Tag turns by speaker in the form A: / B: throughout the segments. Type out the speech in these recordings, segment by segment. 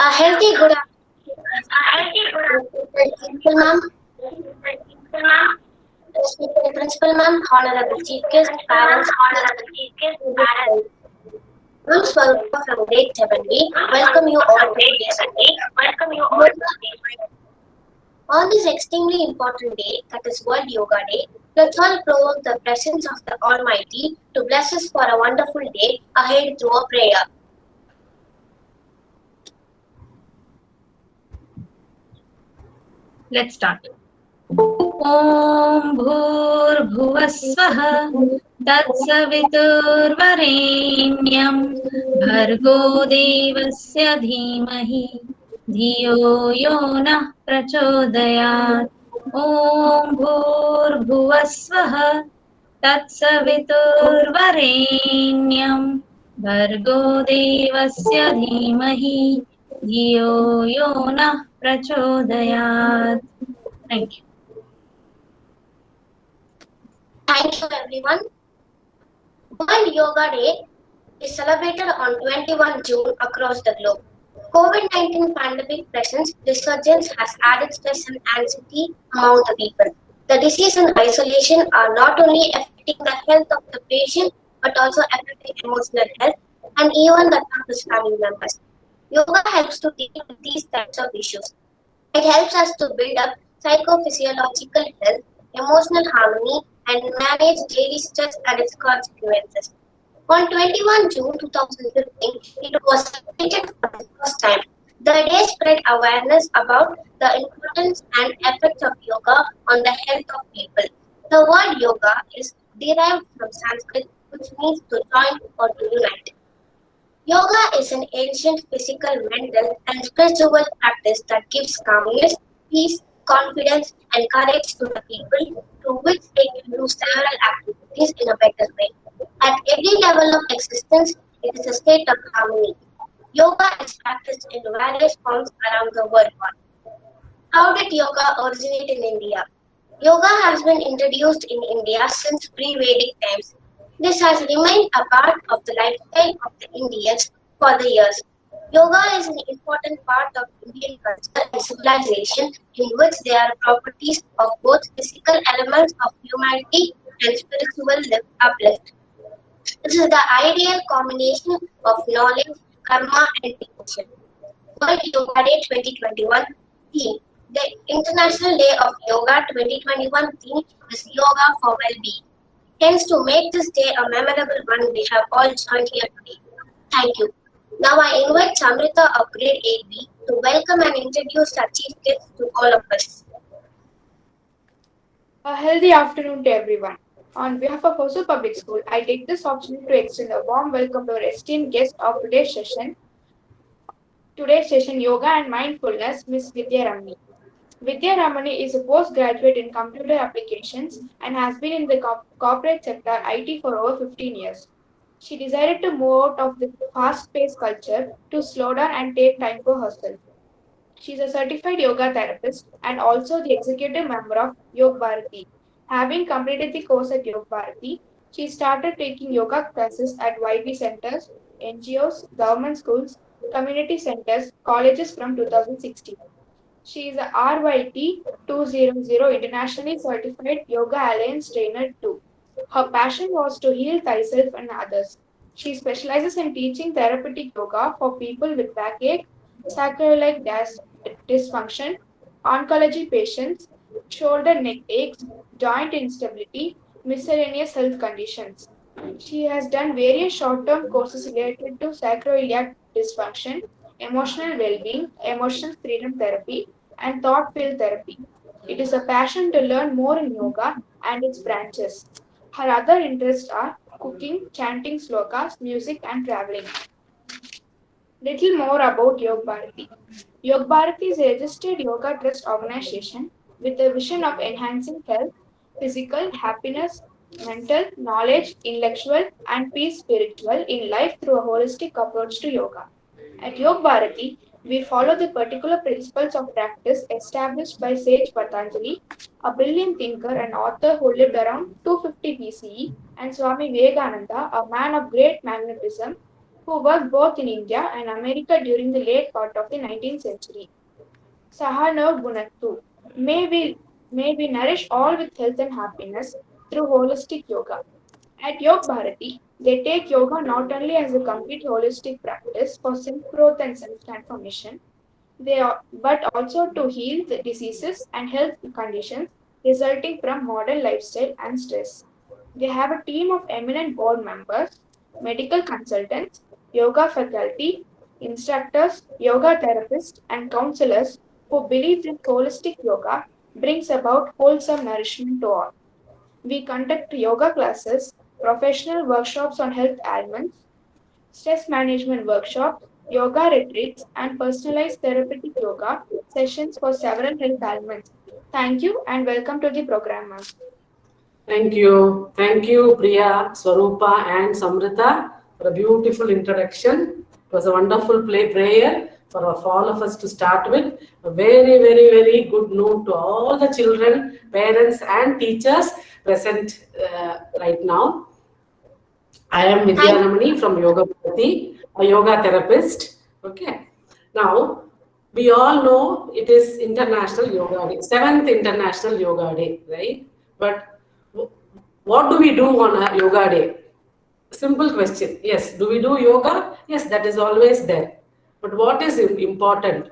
A: A healthy, good principal ma'am, respected principal ma'am, honorable chief guest, parents, I'm Swarupa from grade 7B. Welcome you all to today's yoga. On this extremely important day, that is World Yoga Day, let's all provoke the presence of the Almighty to bless us for a wonderful day ahead through a prayer.
B: Let's start. ॐ भूर्भुवः स्वः तत्सवितुर्वरेण्यं भर्गो देवस्य धीमहि धियो यो नः प्रचोदयात् ॐ भूर्भुवः स्वः तत्सवितुर्वरेण्यं भर्गो देवस्य धीमहि धियो यो नः प्रचोदयात्. Thank you.
A: Thank you everyone. World Yoga Day is celebrated on 21 June across the globe. COVID-19 pandemic presents resurgence has added stress and anxiety among the people. The disease and isolation are not only affecting the health of the patient but also affecting emotional health and even the toughest family members. Yoga helps to deal with these types of issues. It helps us to build up psychophysiological health, emotional harmony, and manage daily stress and its consequences. On 21 June 2015, it was celebrated for the first time. The day spread awareness about the importance and effects of yoga on the health of people. The word yoga is derived from Sanskrit, which means to join or to unite. Yoga is an ancient physical, mental, and spiritual practice that gives calmness, peace, confidence, and courage to the people, through which they can do several activities in a better way. At every level of existence, it is a state of harmony. Yoga is practiced in various forms around the world. How did yoga originate in India? Yoga has been introduced in India since pre-Vedic times. This has remained a part of the lifestyle of the Indians for the years. Yoga is an important part of Indian culture and civilization, in which there are properties of both physical elements of humanity and spiritual uplift. This is the ideal combination of knowledge, karma, and devotion. World Yoga Day 2021 theme. The International Day of Yoga 2021 theme is Yoga for Well-being. Hence, to make this day a memorable one, we have all joined here today. Thank you. Now I invite Samrita of grade 8B to welcome and introduce our chief guest to all of us.
C: A healthy afternoon to everyone. On behalf of Hosur Public School, I take this opportunity to extend a warm welcome to our esteemed guest of today's session. Today's session, Yoga and Mindfulness, Ms. Vidya Ramani. Vidya Ramani is a postgraduate in computer applications and has been in the corporate sector IT for over 15 years. She decided to move out of the fast-paced culture to slow down and take time for herself. She is a certified yoga therapist and also the executive member of Yog Bharati. Having completed the course at Yog Bharati, she started taking yoga classes at YB centers, NGOs, government schools, community centers, colleges from 2016. She is a RYT 200 internationally certified Yoga Alliance trainer too. Her passion was to heal thyself and others. She specializes in teaching therapeutic yoga for people with backache, sacroiliac dysfunction, oncology patients, shoulder neck aches, joint instability, miscellaneous health conditions. She has done various short-term courses related to sacroiliac dysfunction, emotional well-being, emotional freedom therapy, and thought field therapy. It is a passion to learn more in yoga and its branches. Her other interests are cooking, chanting slokas, music, and traveling. Little more about Yog Bharati. Yog Bharati is a registered yoga trust organization with a vision of enhancing health, physical, happiness, mental, knowledge, intellectual, and peace spiritual in life through a holistic approach to yoga. At Yog Bharati, we follow the particular principles of practice established by sage Patanjali, a brilliant thinker and author who lived around 250 BCE, and Swami Vivekananda, a man of great magnetism who worked both in India and America during the late part of the 19th century. Sahana Gunattu. May we nourish all with health and happiness through holistic yoga. At Yog Bharati, they take yoga not only as a complete holistic practice for self-growth and self-transformation, but also to heal the diseases and health conditions resulting from modern lifestyle and stress. They have a team of eminent board members, medical consultants, yoga faculty, instructors, yoga therapists, and counselors who believe that holistic yoga brings about wholesome nourishment to all. We conduct yoga classes, professional workshops on health ailments, stress management workshops, yoga retreats, and personalized therapeutic yoga sessions for several health ailments. Thank you and welcome to the program, ma'am.
D: Thank you. Thank you, Priya, Swarupa, and Samrita, for a beautiful introduction. It was a wonderful prayer for all of us to start with. A very, very, very good note to all the children, parents, and teachers present right now. I am Vidya Ramani from Yoga Bharati, a yoga therapist. Okay. Now, we all know it is International Yoga Day, 7th International Yoga Day, right? But what do we do on a yoga day? Simple question. Yes, do we do yoga? Yes, that is always there. But what is important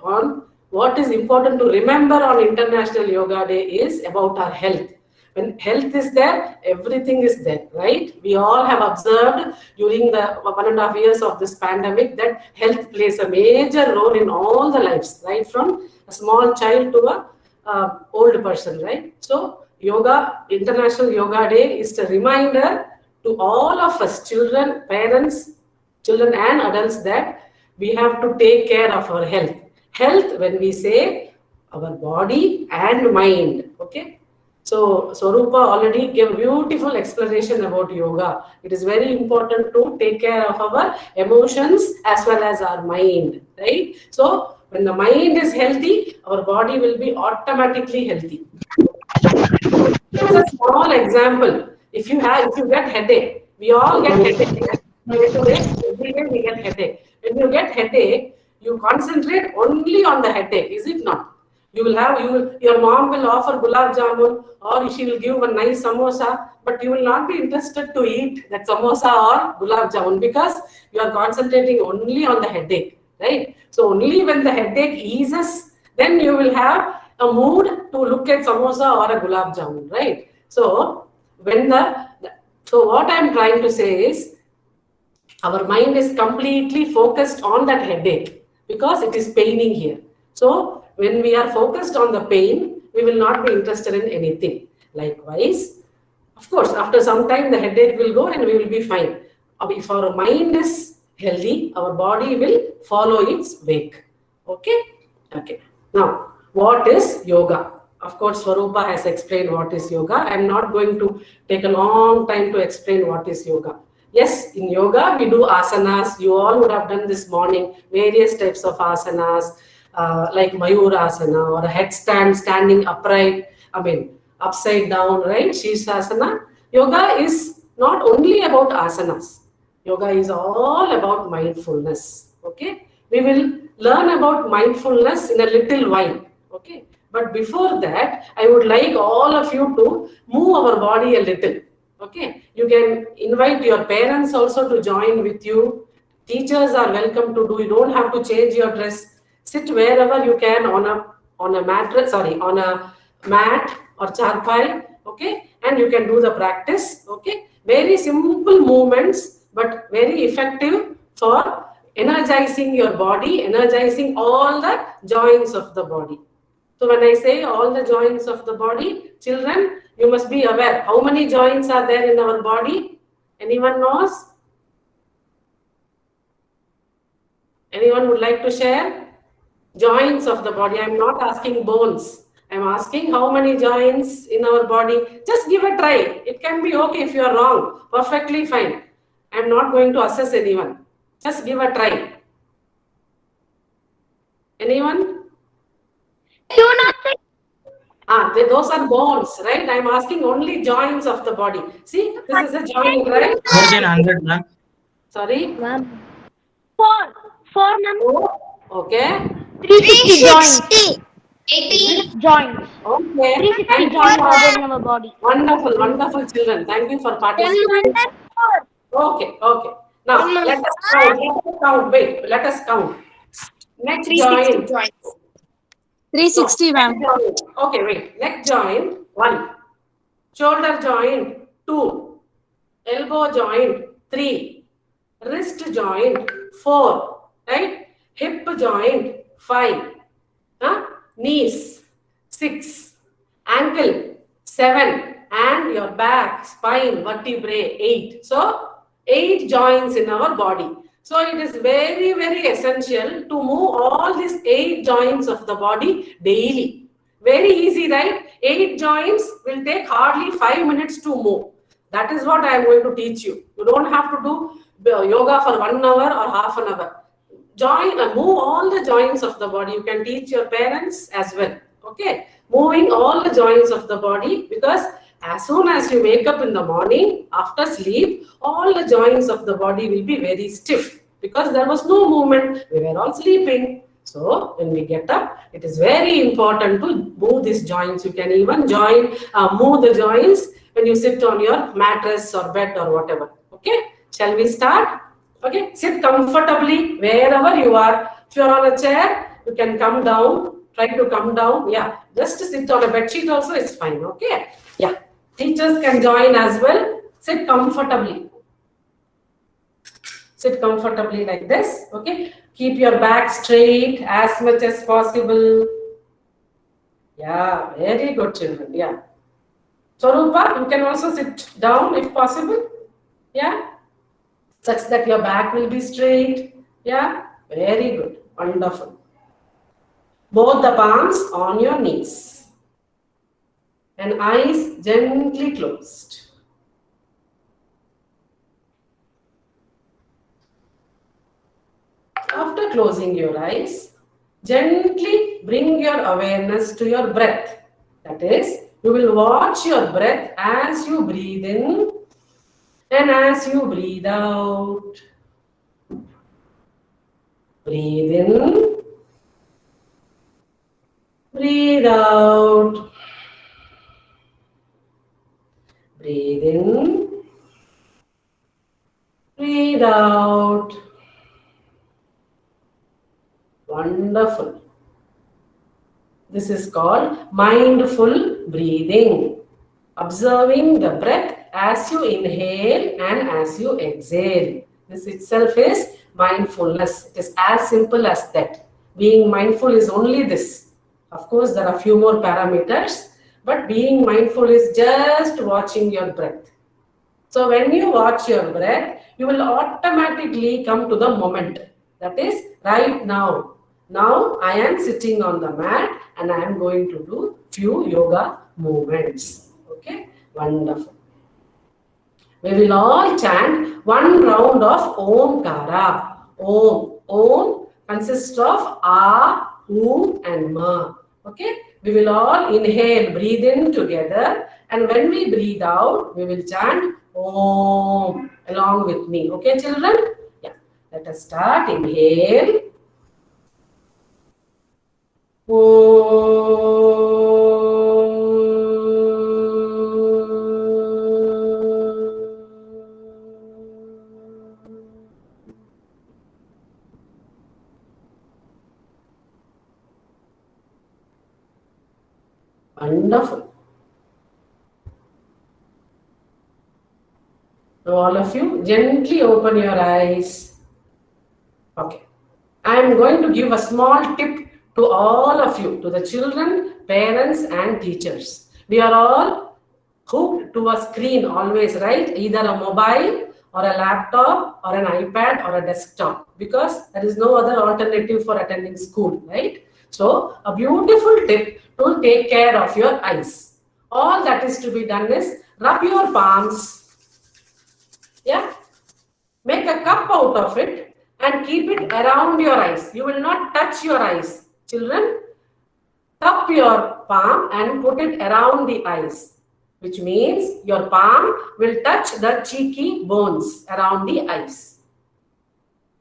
D: to remember on International Yoga Day is about our health. When health is there, everything is there, right? We all have observed during the 1.5 years of this pandemic that health plays a major role in all the lives, right? From a small child to a old person, right? So yoga, International Yoga Day is a reminder to all of us, children, parents, children and adults, that we have to take care of our health. Health, when we say, our body and mind, okay? So Swarupa already gave a beautiful explanation about yoga. It is very important to take care of our emotions as well as our mind, right? So when the mind is healthy, our body will be automatically healthy. Just a small example. If you get headache, we all get headache. Every day we get headache. When you get headache, you concentrate only on the headache, is it not? Your mom will offer gulab jamun, or she will give a nice samosa, but you will not be interested to eat that samosa or gulab jamun because you are concentrating only on the headache, right? So only when the headache eases, then you will have a mood to look at samosa or a gulab jamun, right? So so what I'm trying to say is, our mind is completely focused on that headache because it is paining here. So when we are focused on the pain, we will not be interested in anything. Likewise, of course, after some time the headache will go and we will be fine. If our mind is healthy, our body will follow its wake. Okay? Okay. Now, what is yoga? Of course, Swarupa has explained what is yoga. I am not going to take a long time to explain what is yoga. Yes, in yoga, we do asanas. You all would have done this morning, various types of asanas, like Mayurasana or a headstand, standing upright, upside down, right? Shirshasana. Yoga is not only about asanas. Yoga is all about mindfulness. Okay? We will learn about mindfulness in a little while. Okay? But before that, I would like all of you to move our body a little. Okay? You can invite your parents also to join with you. Teachers are welcome to do. You don't have to change your dress. Sit wherever you can on a mat or charpai, okay, and you can do the practice, okay. Very simple movements, but very effective for energizing your body, energizing all the joints of the body. So when I say all the joints of the body, children, you must be aware how many joints are there in our body. Anyone knows? Anyone would like to share? Joints of the body. I'm not asking bones. I'm asking how many joints in our body. Just give a try. It can be okay if you are wrong. Perfectly fine. I'm not going to assess anyone. Just give a try. Anyone? Those are bones, right? I'm asking only joints of the body. See, this is a joint, right?
E: More than 100, ma'am.
D: Sorry?
F: Ma'am,
E: Four, ma'am.
D: Okay.
E: 360 joints.
A: 80.
E: Joints.
D: Okay.
E: 360
D: Thank
E: joints are there
D: you.
E: in our body.
D: Wonderful, wonderful children. Thank you for
E: 10,
D: participating.
E: ma'am.
D: Okay, okay. Now
E: One month.
D: let us count. Let us count. Wait, let us count. Next
C: 360
D: joint.
C: joints.
B: 360,
D: No,
B: ma'am.
D: neck joint. Okay, wait. Neck joint, 1. Shoulder joint, 2. Elbow joint, 3. Wrist joint, 4. Right? Hip joint, 5. Knees, 6. Ankle, 7. And your back, spine, vertebrae, 8. So, 8 joints in our body. So, it is very, very essential to move all these 8 joints of the body daily. Very easy, right? 8 joints will take hardly 5 minutes to move. That is what I am going to teach you. You don't have to do yoga for 1 hour or half an hour. Move all the joints of the body. You can teach your parents as well. Okay, moving all the joints of the body, because as soon as you wake up in the morning after sleep, all the joints of the body will be very stiff because there was no movement. We were all sleeping. So when we get up, it is very important to move these joints. You can even move the joints when you sit on your mattress or bed or whatever. Okay, shall we start? Okay, sit comfortably wherever you are. If you are on a chair, you can come down. Try to come down. Yeah, just sit on a bed sheet also is fine. Okay, yeah. Teachers can join as well. Sit comfortably. Sit comfortably like this. Okay, keep your back straight as much as possible. Yeah, very good children. Yeah. Swarupa, you can also sit down if possible. Yeah. Such that your back will be straight. Yeah, very good. Wonderful. Both the palms on your knees and eyes gently closed. After closing your eyes, gently bring your awareness to your breath. That is, you will watch your breath as you breathe in and as you breathe out. Breathe in, breathe out. Breathe in, breathe out. Wonderful. This is called mindful breathing. Observing the breath as you inhale and as you exhale. This itself is mindfulness. It is as simple as that. Being mindful is only this. Of course, there are few more parameters, but being mindful is just watching your breath. So when you watch your breath, you will automatically come to the moment. That is right now. Now I am sitting on the mat and I am going to do few yoga movements. Okay, wonderful. We will all chant one round of Omkara. Om. Om consists of A, U and Ma. Okay, we will all inhale, breathe in together, and when we breathe out, we will chant Om along with me. Okay, children? Yeah. Let us start. Inhale. Wonderful. Now all of you gently open your eyes. Okay. I am going to give a small tip to all of you, to the children, parents and teachers. We are all hooked to a screen always, right? Either a mobile or a laptop or an iPad or a desktop, because there is no other alternative for attending school, right? So a beautiful tip to take care of your eyes. All that is to be done is rub your palms. Yeah. Make a cup out of it and keep it around your eyes. You will not touch your eyes. Children, cup your palm and put it around the eyes, which means your palm will touch the cheeky bones around the eyes.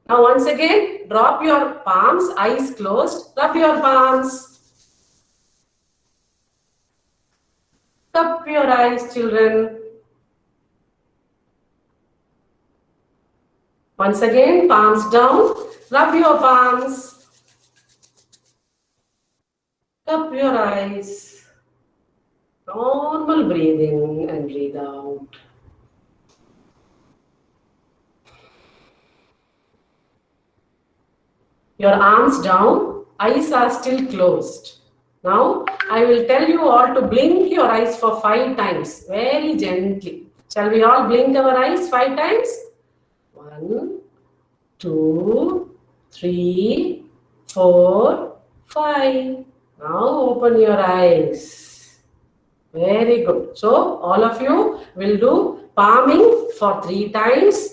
D: Now once again, drop your palms, eyes closed, rub your palms. Cup your eyes, children. Once again, palms down, rub your palms. Cup your eyes. Normal breathe in and breathe out. Your arms down, eyes are still closed. Now, I will tell you all to blink your eyes for 5 times, very gently. Shall we all blink our eyes 5 times? 1, 2, 3, 4, 5. Now open your eyes. Very good. So, all of you will do palming for 3 times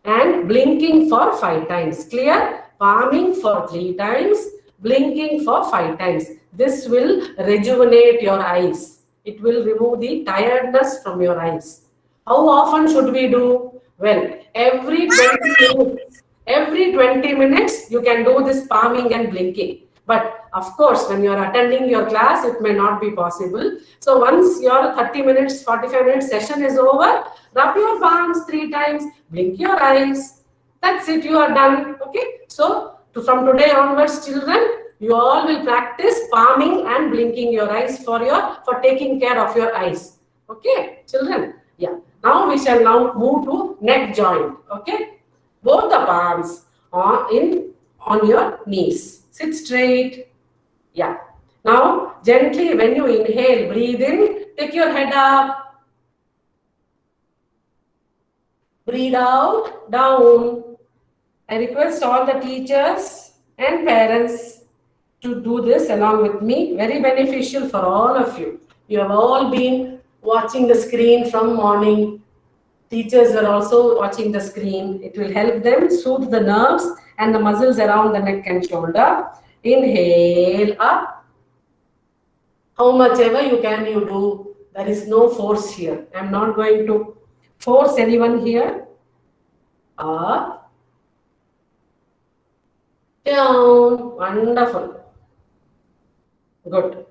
D: and blinking for 5 times. Clear? Palming for 3 times, blinking for 5 times. This will rejuvenate your eyes. It will remove the tiredness from your eyes. How often should we do? Well, every 20 minutes you can do this palming and blinking. But of course, when you are attending your class, it may not be possible. So once your 30 minutes, 45 minutes session is over, rub your palms 3 times, blink your eyes. That's it, you are done. Okay. So from today onwards, children, you all will practice palming and blinking your eyes for taking care of your eyes. Okay, children. Yeah. Now we shall move to neck joint. Okay. Both the palms on your knees. Sit straight. Yeah. Now gently when you inhale, breathe in, take your head up. Breathe out, down. I request all the teachers and parents to do this along with me. Very beneficial for all of you. You have all been watching the screen from morning. Teachers are also watching the screen. It will help them soothe the nerves and the muscles around the neck and shoulder. Inhale up. How much ever you can, you do. There is no force here. I am not going to force anyone here. Up. Down. Wonderful. Good.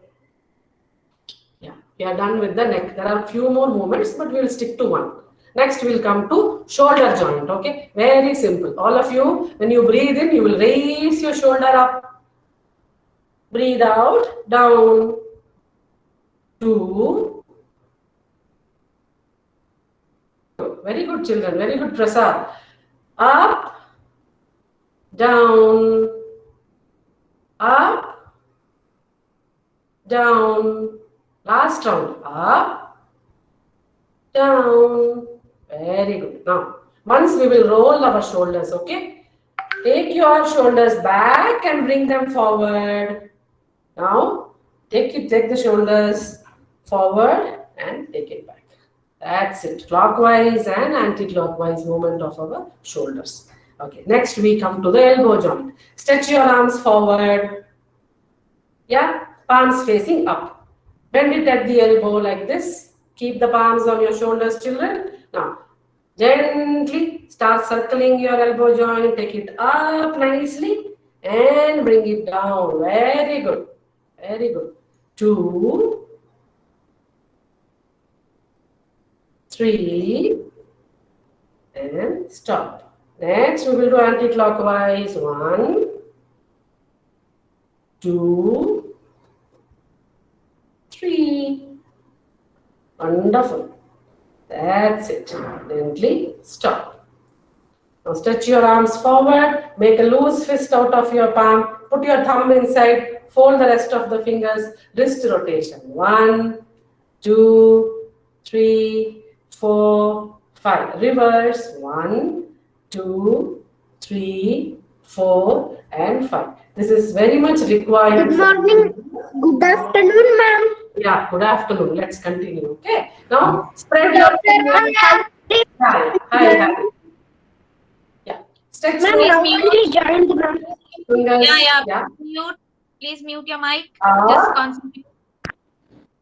D: Yeah, we are done with the neck. There are a few more movements, but we will stick to one. Next, we will come to shoulder joint. Okay, very simple. All of you, when you breathe in, you will raise your shoulder up. Breathe out, down. 2. Very good, children. Very good, Prasad. Up. Down, up, down. Last round. Up, down. Very good. Now, once we will roll our shoulders, okay? Take your shoulders back and bring them forward. Now, take the shoulders forward and take it back. That's it. Clockwise and anti-clockwise movement of our shoulders. Okay, next we come to the elbow joint. Stretch your arms forward. Yeah, palms facing up. Bend it at the elbow like this. Keep the palms on your shoulders, children. Now, gently start circling your elbow joint. Take it up nicely and bring it down. Very good. Very good. 2, 3, and stop. Next, we will do anti-clockwise. 1, 2, 3. Wonderful. That's it. Gently stop. Now stretch your arms forward. Make a loose fist out of your palm. Put your thumb inside. Fold the rest of the fingers. Wrist rotation. 1, 2, 3, 4, 5. Reverse. 1, 2, 3, 4, and 5. This is very much required.
A: Good morning. Good afternoon, ma'am.
D: Yeah, good afternoon. Let's continue. Okay. Now spread your fingers. Hi. Yeah. Stretch
A: Ma'am,
D: your
A: please join the ma'am.
D: fingers.
B: Yeah. Please mute your mic.
D: Up,
B: Just concentrate.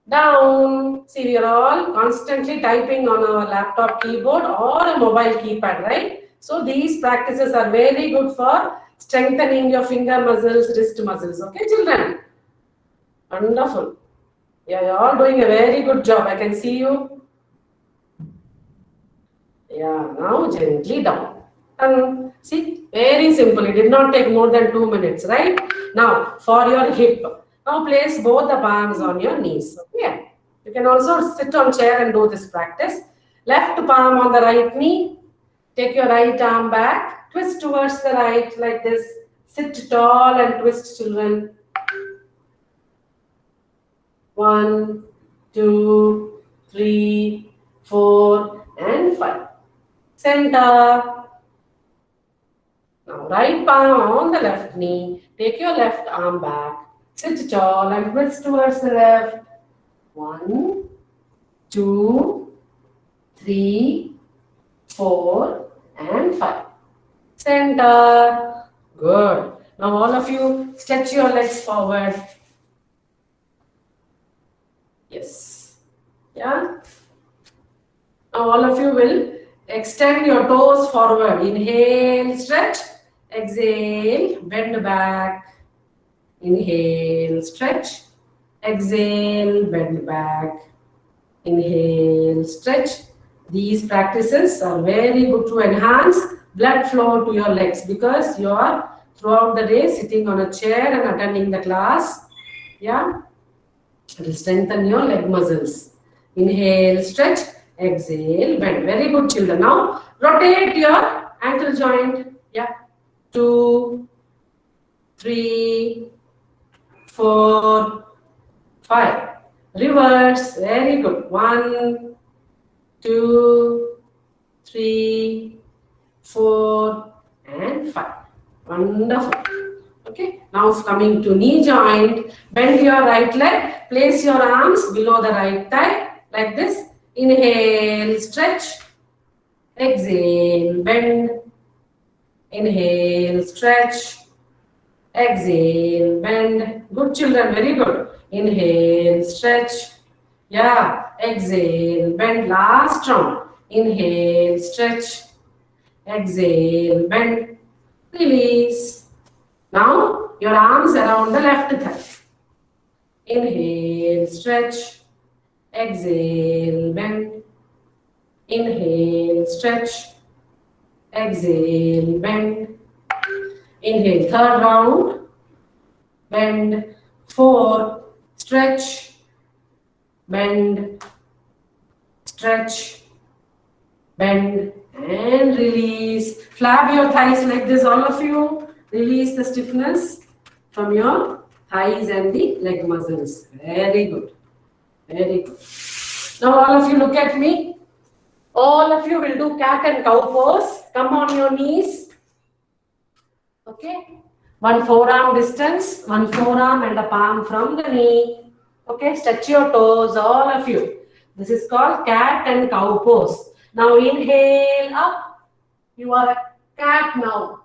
D: down. See, we are all constantly typing on our laptop keyboard or a mobile keypad, right? So these practices are very good for strengthening your finger muscles, wrist muscles. Okay, children? Wonderful. Yeah, you're all doing a very good job. I can see you. Yeah, now gently down. And see, very simple. It did not take more than 2 minutes, right? Now, for your hip, now place both the palms on your knees. Okay. You can also sit on chair and do this practice. Left palm on the right knee. Take your right arm back. Twist towards the right like this. Sit tall and twist, children. 1, 2, 3, 4, and 5. Center. Now right palm on the left knee. Take your left arm back. Sit tall and twist towards the left. 1, 2, 3, 4, and 5. Center. Good. Now all of you stretch your legs forward. Yes. Yeah. Now all of you will extend your toes forward. Inhale, stretch. Exhale, bend back. Inhale, stretch. Exhale, bend back. Inhale, stretch. These practices are very good to enhance blood flow to your legs because you are throughout the day sitting on a chair and attending the class. Yeah. It will strengthen your leg muscles. Inhale, stretch. Exhale, bend. Very good, children. Now rotate your ankle joint. Yeah. 2, 3, 4, 5. Reverse. Very good. 1, 2, 3, 4, and 5. Wonderful. Okay. Now coming to knee joint. Bend your right leg. Place your arms below the right thigh like this. Inhale, stretch. Exhale, bend. Inhale, stretch. Exhale, bend. Good, children, very good. Inhale, stretch. Yeah, exhale, bend. Last round. Inhale, stretch. Exhale, bend. Release. Now your arms around the left thigh. Inhale, stretch. Exhale, bend. Inhale, stretch. Exhale, bend. Inhale, third round. Bend. 4. Stretch. Bend. Stretch. Bend. And release. Flap your thighs like this, all of you. Release the stiffness from your thighs and the leg muscles. Very good. Very good. Now all of you look at me. All of you will do cat and cow pose. Come on your knees. Okay. One forearm distance. One forearm and a palm from the knee. Okay. Stretch your toes, all of you. This is called cat and cow pose. Now inhale up. You are a cat now.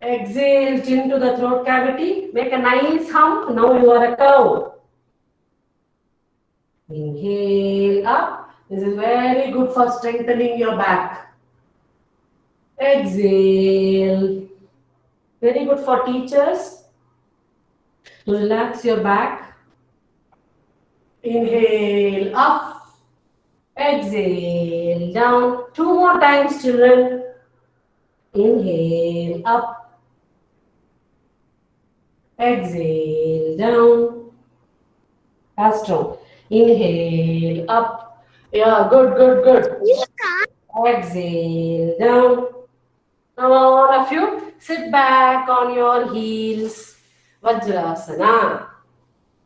D: Exhale, chin to the throat cavity. Make a nice hump. Now you are a cow. Inhale up. This is very good for strengthening your back. Exhale. Very good for teachers. Relax your back. Inhale up. Exhale down. 2 more times, children. Inhale up. Exhale down. Last round. Inhale up. Yeah, good, good, good. Exhale down. Now all of you sit back on your heels. Vajrasana.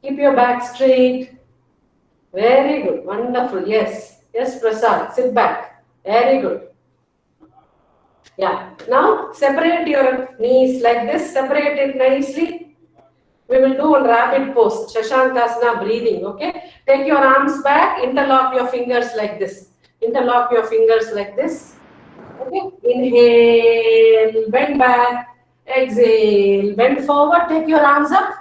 D: Keep your back straight. Very good. Wonderful. Yes. Yes, Prasad. Sit back. Very good. Yeah. Now separate your knees like this. Separate it nicely. We will do a rapid pose. Shashankasana breathing. Okay. Take your arms back. Interlock your fingers like this. Interlock your fingers like this. Okay. Inhale. Bend back. Exhale. Bend forward. Take your arms up.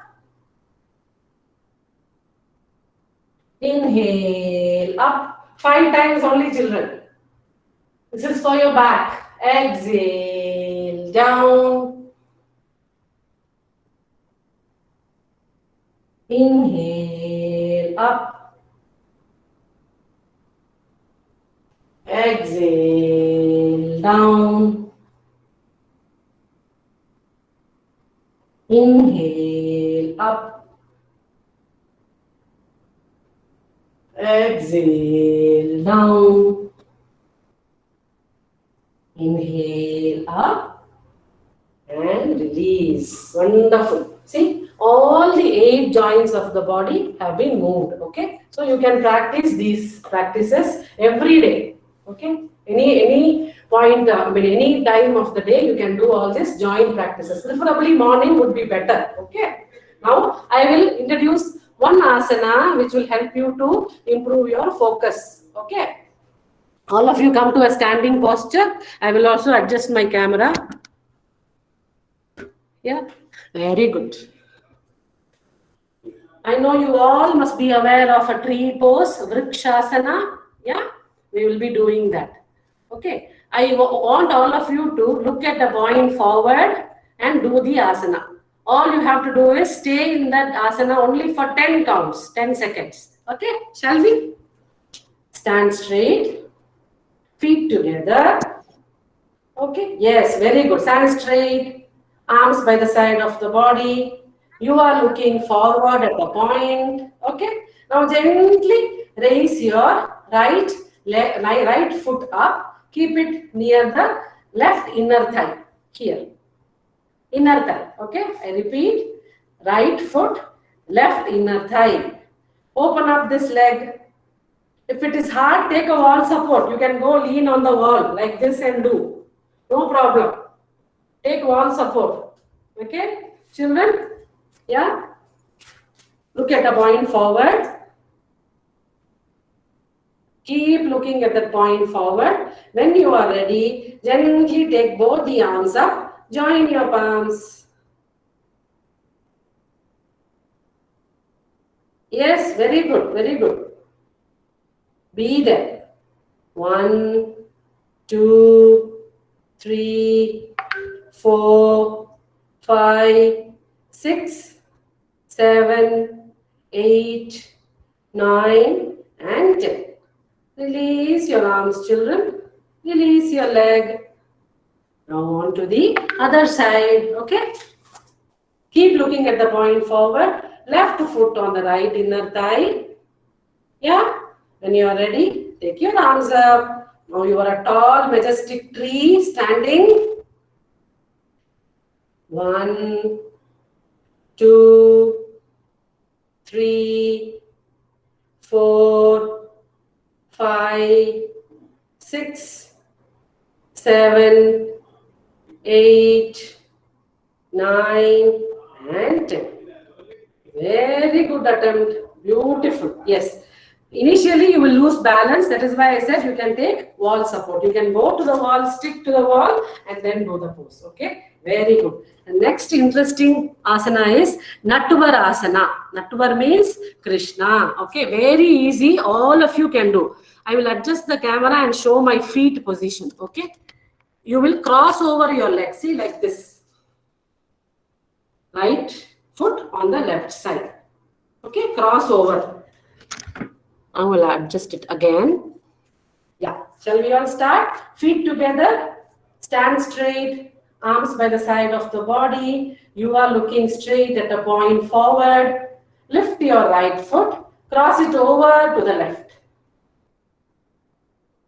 D: Inhale. Up. 5 times only, children. This is for your back. Exhale, down. Inhale, up. Exhale, down. Inhale, up. Exhale, down. Inhale, up. And release. Wonderful. See, all the 8 joints of the body have been moved. Okay. So you can practice these practices every day. Okay. Any point, any time of the day, you can do all these joint practices. Preferably morning would be better. Okay. Now I will introduce one asana which will help you to improve your focus. Okay. All of you come to a standing posture. I will also adjust my camera. Yeah, very good. I know you all must be aware of a tree pose, Vrikshasana. Yeah, we will be doing that. Okay, I want all of you to look at the point forward and do the asana. All you have to do is stay in that asana only for 10 counts, 10 seconds. Okay, shall we? Stand straight, feet together. Okay, yes, very good. Stand straight, arms by the side of the body. You are looking forward at the point. Okay, now gently raise your right foot up. Keep it near the left inner thigh. Here, inner thigh. Okay, I repeat, right foot, left inner thigh. Open up this leg. If it is hard, take a wall support. You can go lean on the wall like this and do. No problem. Take wall support. Okay, children? Yeah? Look at the point forward. Keep looking at the point forward. When you are ready, gently take both the arms up. Join your palms. Yes, very good, very good. Be there. 1, 2, 3, 4, 5, 6, 7, 8, 9, and 10. Release your arms, children. Release your leg. Now on to the other side. Okay. Keep looking at the point forward. Left foot on the right inner thigh. Yeah. When you are ready, take your arms up. Now you are a tall, majestic tree standing. 1, 2, 3, 4, 5, 6, 7, 8, 9, and 10. Very good attempt. Beautiful. Yes. Initially, you will lose balance. That is why I said you can take wall support. You can go to the wall, stick to the wall, and then do the pose. Okay. Very good. The next interesting asana is Nattuvar asana. Nattuvar means Krishna. Okay. Very easy. All of you can do. I will adjust the camera and show my feet position. Okay. You will cross over your legs. See, like this. Right foot on the left side. Okay. Cross over. I will adjust it again. Yeah. Shall we all start? Feet together. Stand straight. Arms by the side of the body. You are looking straight at a point forward. Lift your right foot. Cross it over to the left.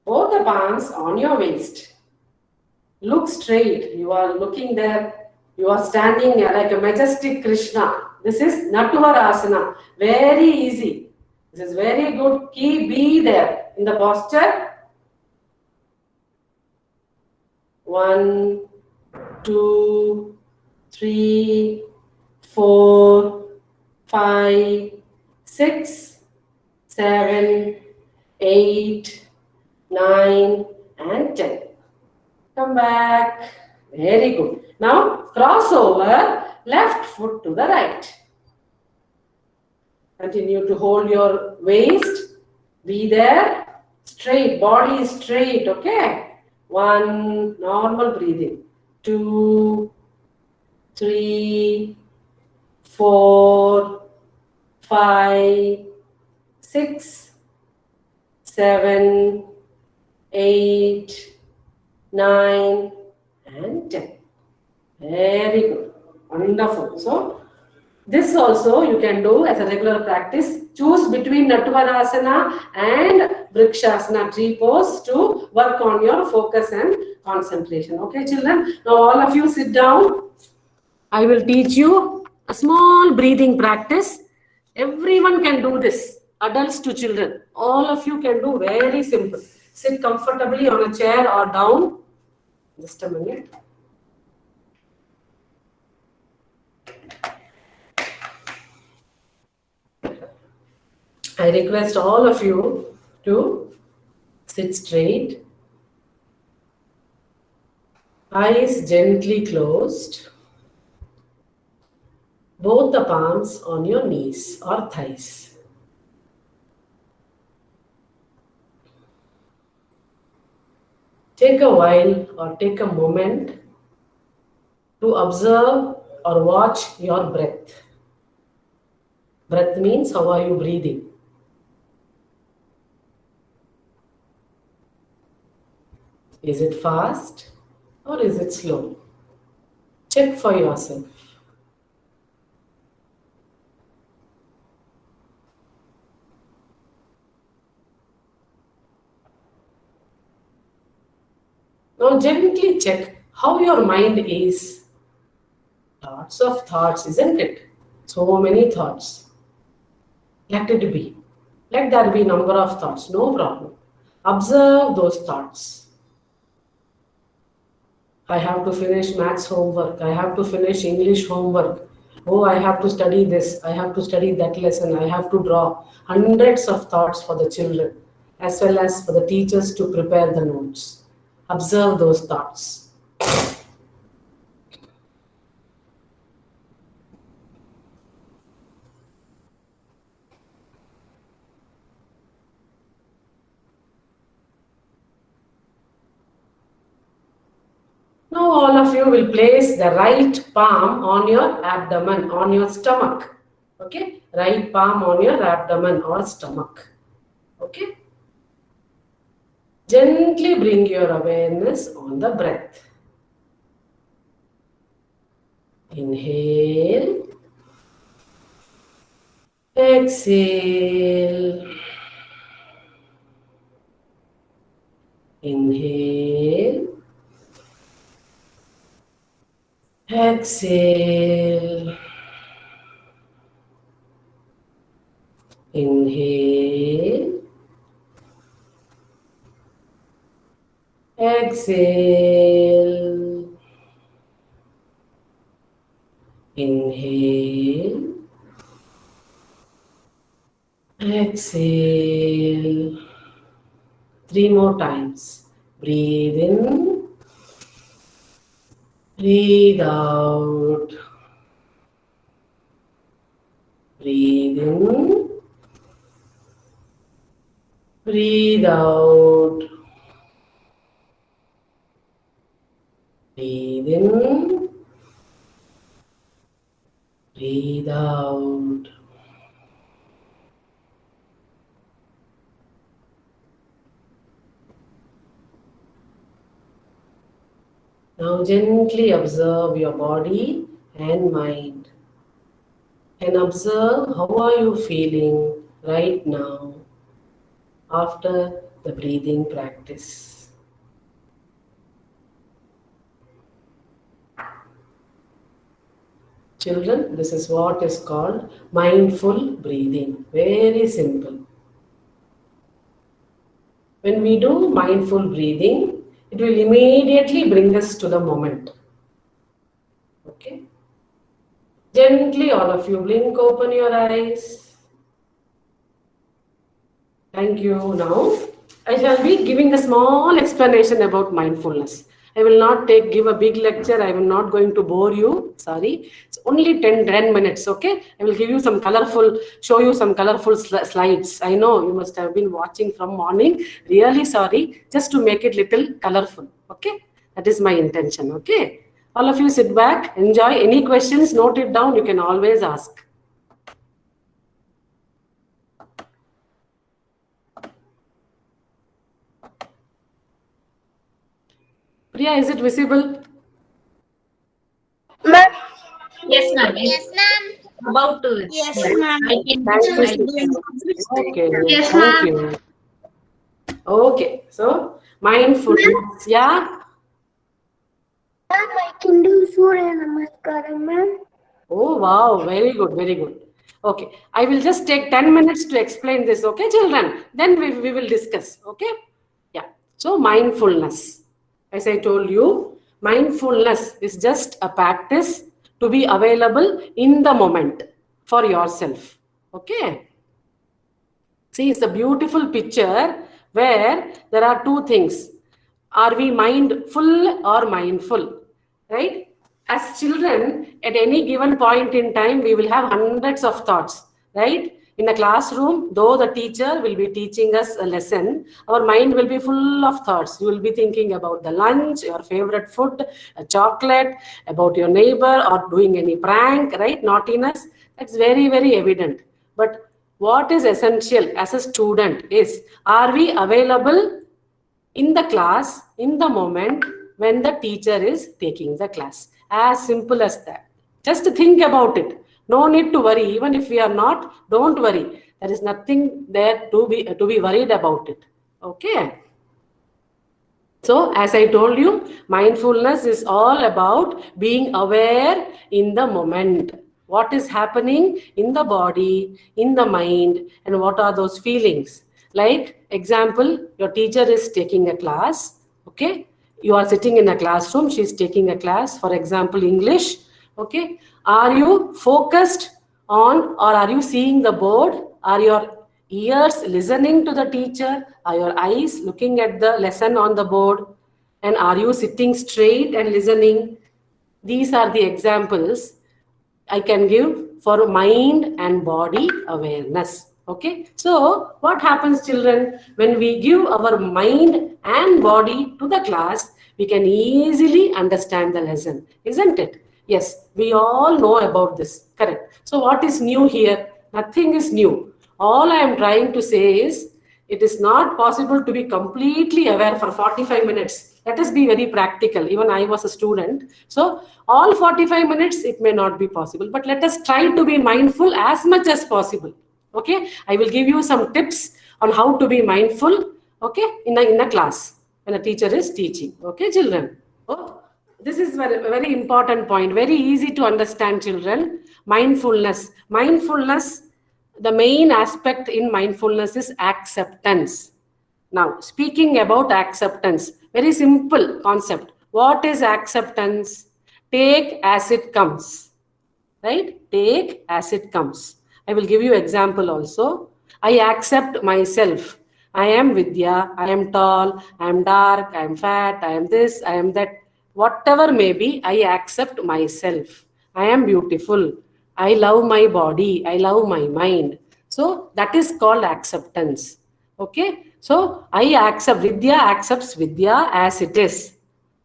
D: Both the palms on your waist. Look straight. You are looking there. You are standing like a majestic Krishna. This is Nattuvar asana. Very easy. This is very good. Be there in the posture. 1, 2, 3, 4, 5, 6, 7, 8, 9, and 10. Come back. Very good. Now cross over, left foot to the right. Continue to hold your waist. Be there. Straight. Body is straight. Okay. 1, normal breathing. 2, 3, 4, 5, 6, 7, 8, 9, and 10. Very good. Wonderful. So, this also you can do as a regular practice. Choose between Natvarasana and Vrikshasana, tree pose, to work on your focus and concentration. Okay, children? Now, all of you sit down. I will teach you a small breathing practice. Everyone can do this, adults to children. All of you can do very simple. Sit comfortably on a chair or down. Just a minute. I request all of you to sit straight, eyes gently closed, both the palms on your knees or thighs. Take a while or take a moment to observe or watch your breath. Breath means how are you breathing? Is it fast or is it slow? Check for yourself. Now gently check how your mind is. Lots of thoughts, isn't it? So many thoughts. Let it be. Let there be number of thoughts, no problem. Observe those thoughts. I have to finish maths homework. I have to finish English homework. Oh, I have to study this. I have to study that lesson. I have to draw. Hundreds of thoughts for the children, as well as for the teachers to prepare the notes. Observe those thoughts. Now all of you will place the right palm on your abdomen, on your stomach. Okay? Right palm on your abdomen or stomach. Okay? Gently bring your awareness on the breath. Inhale. Exhale. Inhale. Exhale. Inhale. Exhale. Inhale. Exhale. 3 more times. Breathe in. Breathe out. Breathe in. Breathe out. Breathe in. Breathe out. Now gently observe your body and mind. And observe how are you feeling right now after the breathing practice. Children, this is what is called mindful breathing. Very simple. When we do mindful breathing, it will immediately bring us to the moment. Okay? Gently, all of you, blink open your eyes. Thank you. Now, I shall be giving a small explanation about mindfulness. I will not give a big lecture. I am not going to bore you. Sorry. It's only 10 minutes. Okay. I will give you some show you some colorful slides. I know you must have been watching from morning. Really sorry. Just to make it little colorful. Okay. That is my intention. Okay. All of you sit back, enjoy. Any questions, note it down. You can always ask. Priya, is it visible?
A: Ma'am.
B: Yes, ma'am.
E: Yes, ma'am.
B: About to.
E: Yes, ma'am.
B: I can.
D: Okay.
E: Yes,
D: Thank
E: ma'am.
D: you. Okay. So, mindfulness. Yeah.
A: Ma'am, I can do Surya Namaskaram, ma'am.
D: Oh, wow. Very good. Very good. Okay. I will just take 10 minutes to explain this. Okay, children? Then we will discuss. Okay. Yeah. So, mindfulness. As I told you, mindfulness is just a practice to be available in the moment for yourself. Okay. See, it's a beautiful picture where there are two things. Are we mindful or mindful? Right? As children, at any given point in time, we will have hundreds of thoughts. Right? In a classroom, though the teacher will be teaching us a lesson, our mind will be full of thoughts. You will be thinking about the lunch, your favorite food, a chocolate, about your neighbor, or doing any prank, right? Naughtiness. That's very, very evident. But what is essential as a student is, are we available in the class, in the moment when the teacher is taking the class? As simple as that. Just think about it. No need to worry. Even if we are not, don't worry. There is nothing there to be worried about it. Okay. So, as I told you, mindfulness is all about being aware in the moment. What is happening in the body, in the mind, and what are those feelings? Like, example, your teacher is taking a class. Okay. You are sitting in a classroom. She is taking a class. For example, English. Okay. Are you focused on, or are you seeing the board? Are your ears listening to the teacher? Are your eyes looking at the lesson on the board? And are you sitting straight and listening? These are the examples I can give for mind and body awareness. Okay. So what happens, children, when we give our mind and body to the class, we can easily understand the lesson, isn't it? Yes, we all know about this. Correct. So what is new here? Nothing is new. All I am trying to say is, it is not possible to be completely aware for 45 minutes. Let us be very practical. Even I was a student. So all 45 minutes, it may not be possible. But let us try to be mindful as much as possible. Okay. I will give you some tips on how to be mindful. Okay. In a class when a teacher is teaching. Okay, children. Oh. This is very, very important point. Very easy to understand, children. Mindfulness. Mindfulness, the main aspect in mindfulness is acceptance. Now, speaking about acceptance, very simple concept. What is acceptance? Take as it comes. Right? Take as it comes. I will give you example also. I accept myself. I am Vidya. I am tall. I am dark. I am fat. I am this. I am that. Whatever may be, I accept myself. I am beautiful. I love my body. I love my mind. So that is called acceptance. Okay. So I accept, Vidya accepts Vidya as it is.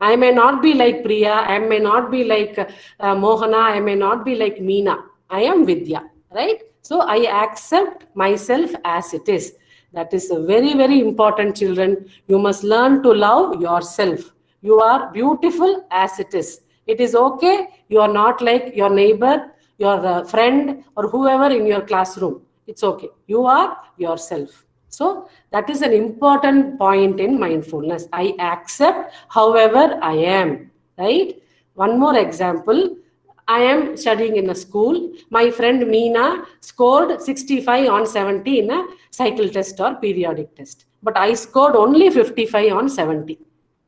D: I may not be like Priya. I may not be like Mohana. I may not be like Meena. I am Vidya. Right. So I accept myself as it is. That is very, very important, children. You must learn to love yourself. You are beautiful as it is. It is okay. You are not like your neighbor, your friend, or whoever in your classroom. It's okay. You are yourself. So that is an important point in mindfulness. I accept however I am. Right? One more example. I am studying in a school. My friend Meena scored 65 on 70 in a cycle test or periodic test. But I scored only 55 on 70.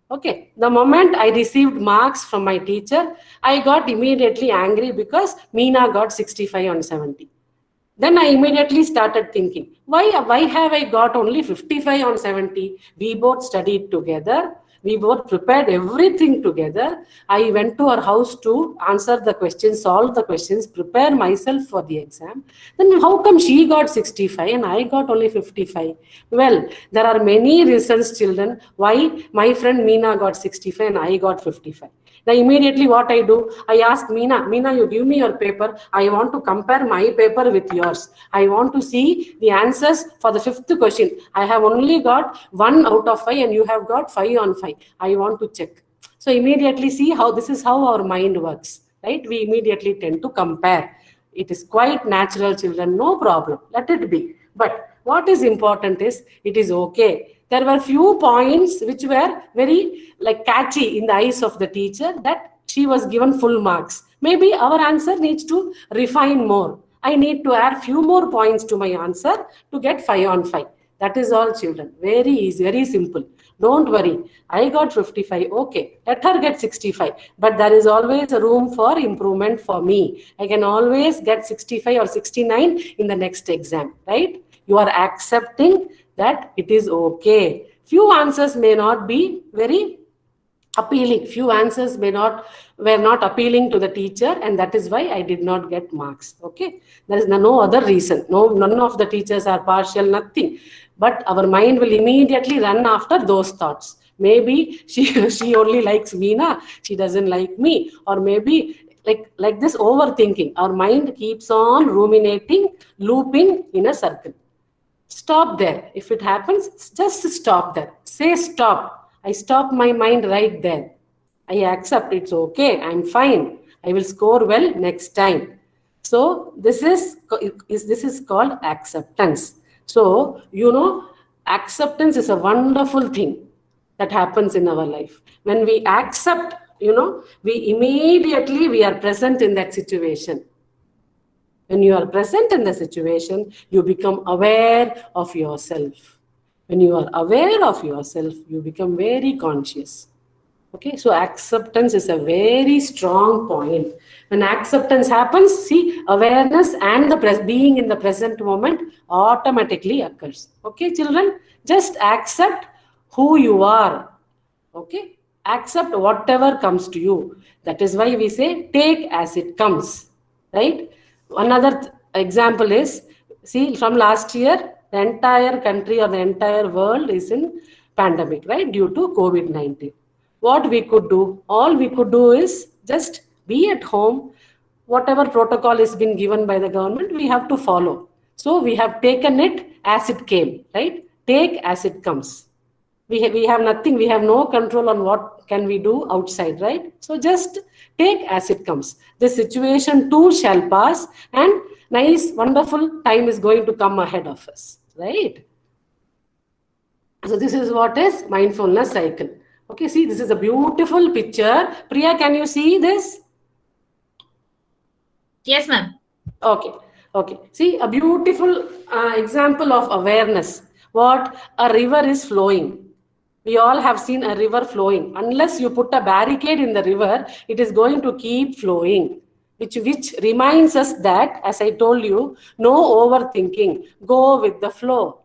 D: Okay, the moment I received marks from my teacher, I got immediately angry because Meena got 65 on 70. Then I immediately started thinking, why have I got only 55 on 70? We both studied together. We both prepared everything together. I went to her house to answer the questions, solve the questions, prepare myself for the exam. Then how come she got 65 and I got only 55? Well, there are many reasons, children, why my friend Meena got 65 and I got 55. Now immediately what I do, I ask Meena, you give me your paper. I want to compare my paper with yours. I want to see the answers for the fifth question. I have only got 1 out of 5 and you have got 5 on 5. I want to check. So immediately see how this is how our mind works, right? We immediately tend to compare. It is quite natural, children, no problem. Let it be. But what is important is it is okay. There were few points which were very catchy in the eyes of the teacher that she was given full marks. Maybe our answer needs to refine more. I need to add few more points to my answer to get 5 on 5. That is all, children. Very easy, very simple. Don't worry. I got 55. Okay, let her get 65. But there is always a room for improvement for me. I can always get 65 or 69 in the next exam, right? You are accepting that it is okay. Few answers may not be very appealing. Few answers were not appealing to the teacher, and that is why I did not get marks. Okay, there is no other reason. None of the teachers are partial, nothing. But our mind will immediately run after those thoughts. Maybe she only likes Meena, she doesn't like me, or maybe like this overthinking. Our mind keeps on ruminating, looping in a circle. Stop there. If it happens, just stop there. Say stop. I stop my mind right there. I accept it's okay. I'm fine. I will score well next time. So this is called acceptance. So acceptance is a wonderful thing that happens in our life. When we accept, we are present in that situation. When you are present in the situation, you become aware of yourself. When you are aware of yourself, you become very conscious. Okay, so acceptance is a very strong point. When acceptance happens, see, awareness and the being in the present moment automatically occurs. Okay, children, just accept who you are. Okay, accept whatever comes to you. That is why we say take as it comes, right? Another example is, see, from last year, the entire country or the entire world is in pandemic, right? Due to COVID-19. What we could do, all we could do is just be at home. Whatever protocol is been given by the government, we have to follow. So we have taken it as it came, right? Take as it comes. We have nothing, we have no control on what can we do outside, right? So just take as it comes. This situation too shall pass, and nice, wonderful time is going to come ahead of us, right? So this is what is mindfulness cycle. Okay, see, this is a beautiful picture. Priya, can you see this?
B: Yes, ma'am.
D: Okay. See, a beautiful example of awareness. What? A river is flowing. We all have seen a river flowing. Unless you put a barricade in the river, it is going to keep flowing. Which reminds us that, as I told you, no overthinking. Go with the flow.